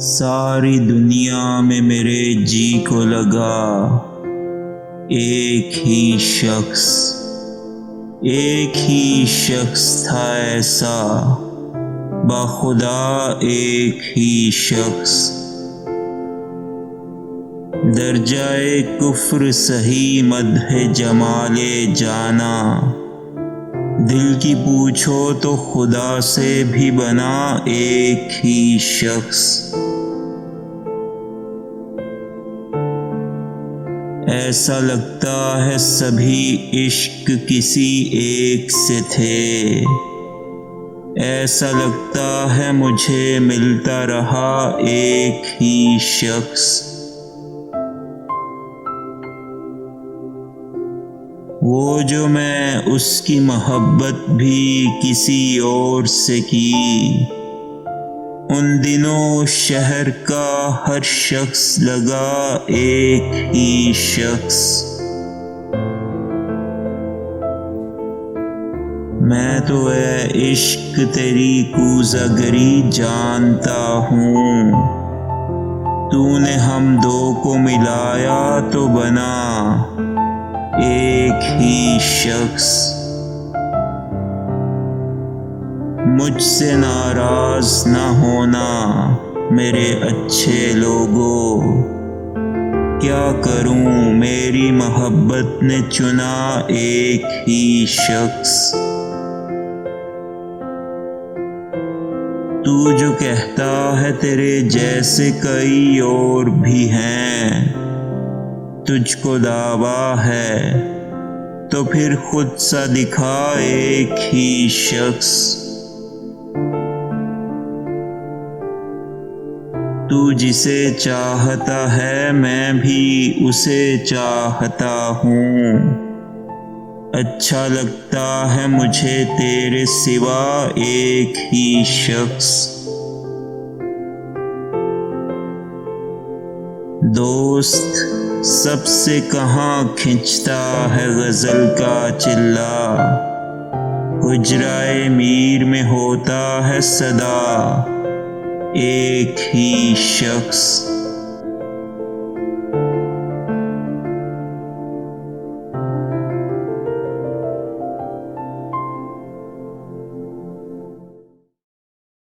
सारी दुनिया में मेरे जी को लगा एक ही शख्स था ऐसा, बाखुदा एक ही शख्स। दर्जाए कुफ्र सही मदह जमाले जाना, दिल की पूछो तो खुदा से भी बना एक ही शख्स। ऐसा लगता है सभी इश्क किसी एक से थे, ऐसा लगता है मुझे मिलता रहा एक ही शख्स। वो जो मैं उसकी मोहब्बत भी किसी और से की, उन दिनों शहर का हर शख्स लगा एक ही शख्स। मैं तो ऐ इश्क तेरी कूज़ागरी जानता हूँ, तूने हम दो को मिलाया तो बना एक ही शख्स। मुझसे नाराज न होना मेरे अच्छे लोगों, क्या करूं मेरी मोहब्बत ने चुना एक ही शख्स। तू जो कहता है तेरे जैसे कई और भी हैं, तुझको दावा है तो फिर खुद सा दिखा एक ही शख्स। तू जिसे चाहता है मैं भी उसे चाहता हूँ, अच्छा लगता है मुझे तेरे सिवा एक ही शख्स। दोस्त सबसे कहाँ खिंचता है गज़ल का चिल्ला, हुजराए मीर में होता है सदा एक ही शख्स।